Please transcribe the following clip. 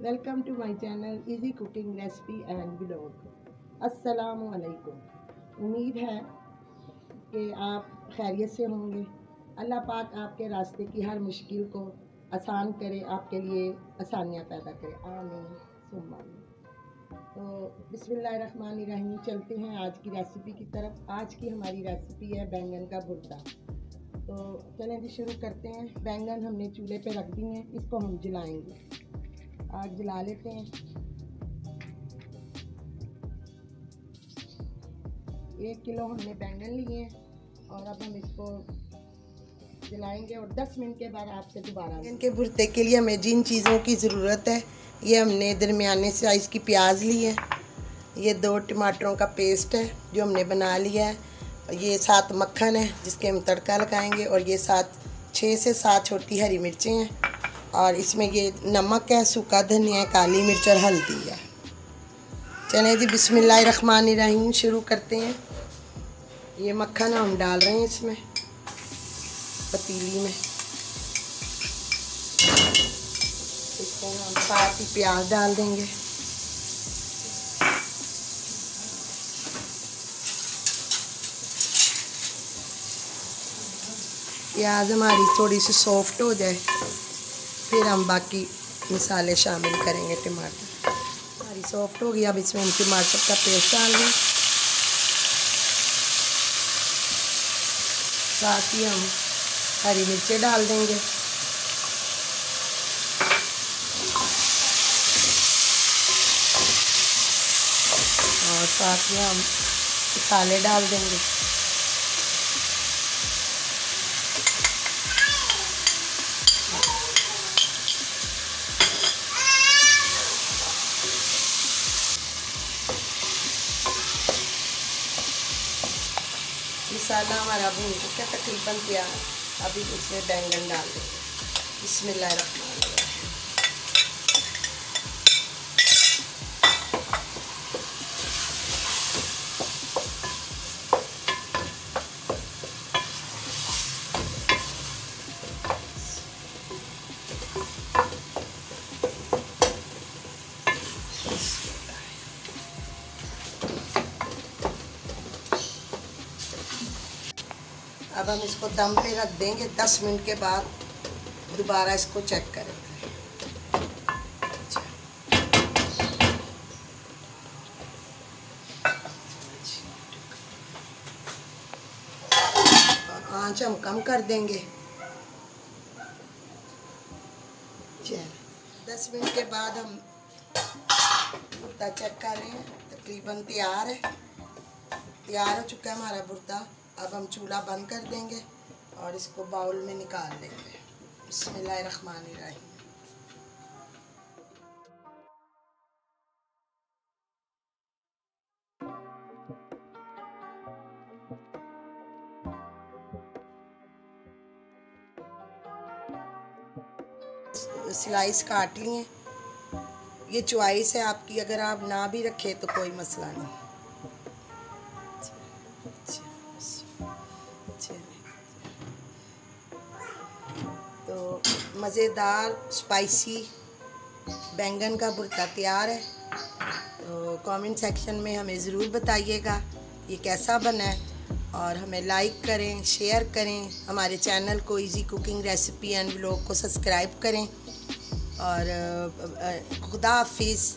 Welcome to my channel easy cooking recipe and vlog. अस्सलाम वालेकुम। उम्मीद है कि आप खैरियत से होंगे। अल्लाह पाक आपके रास्ते की हर मुश्किल को आसान करे, आपके लिए आसानियाँ पैदा करे। आमीन सुम्मा आमीन। तो बिस्मिल्लाहिर्रहमानिर्रहीम, चलते हैं आज की रेसिपी की तरफ। आज की हमारी रेसिपी है बैंगन का भुर्ता। तो चलें जी शुरू करते हैं। बैंगन हमने चूल्हे पे रख दिए हैं, इसको हम जलाएंगे। आग जला लेते हैं। 1 किलो हमने बैंगन लिए हैं और अब हम इसको जलाएंगे और 10 मिनट के बाद आपसे दोबारा। इनके भुर्ते के लिए हमें जिन चीज़ों की ज़रूरत है, ये हमने दरमियाने साइज़ की प्याज ली है, ये 2 टमाटरों का पेस्ट है जो हमने बना लिया है, ये 7 मक्खन है जिसके हम तड़का लगाएंगे, और ये 6 से 7 छोटी हरी मिर्चें हैं, और इसमें ये नमक है, सूखा धनिया है, काली मिर्च और हल्दी है। चलें जी बिस्मिल्लाहिर्रहमानिर्रहीम शुरू करते हैं। ये मक्खन हम डाल रहे हैं इसमें पतीली में। इसमें हम साथ ही प्याज डाल देंगे। प्याज हमारी थोड़ी सी सॉफ्ट हो जाए फिर हम बाकी मसाले शामिल करेंगे। टमाटर हमारी सॉफ्ट हो गई, अब इसमें हम टमाटर का पेस्ट डाल दें। साथ ही हम हरी मिर्चें डाल देंगे और साथ ही हम मसाले डाल देंगे। मसाला हमारा भून चुका तकरीबन तैयार। अभी इसमें बैंगन डाल देंगे। बिस्मिल्लाहिर्रहमानिर्रहीम। अब हम इसको दम पे रख देंगे। 10 मिनट के बाद दोबारा इसको चेक करेंगे। आंच हम कम कर देंगे। 10 मिनट के बाद हम भुर्ता चेक कर रहे हैं। तकरीबन तैयार है, तैयार हो चुका है हमारा भुर्ता। अब हम चूल्हा बंद कर देंगे और इसको बाउल में निकाल देंगे। बिस्मिल्लाहिर्रहमानिर्रहीम। स्लाइस काट लिए। ये चॉइस है आपकी, अगर आप ना भी रखें तो कोई मसला नहीं। तो मज़ेदार स्पाइसी बैंगन का भुर्ता तैयार है। तो कमेंट सेक्शन में हमें ज़रूर बताइएगा ये कैसा बना है, और हमें लाइक करें, शेयर करें। हमारे चैनल को easy cooking recipe and vlog को सब्सक्राइब करें। और खुदा हाफिज़।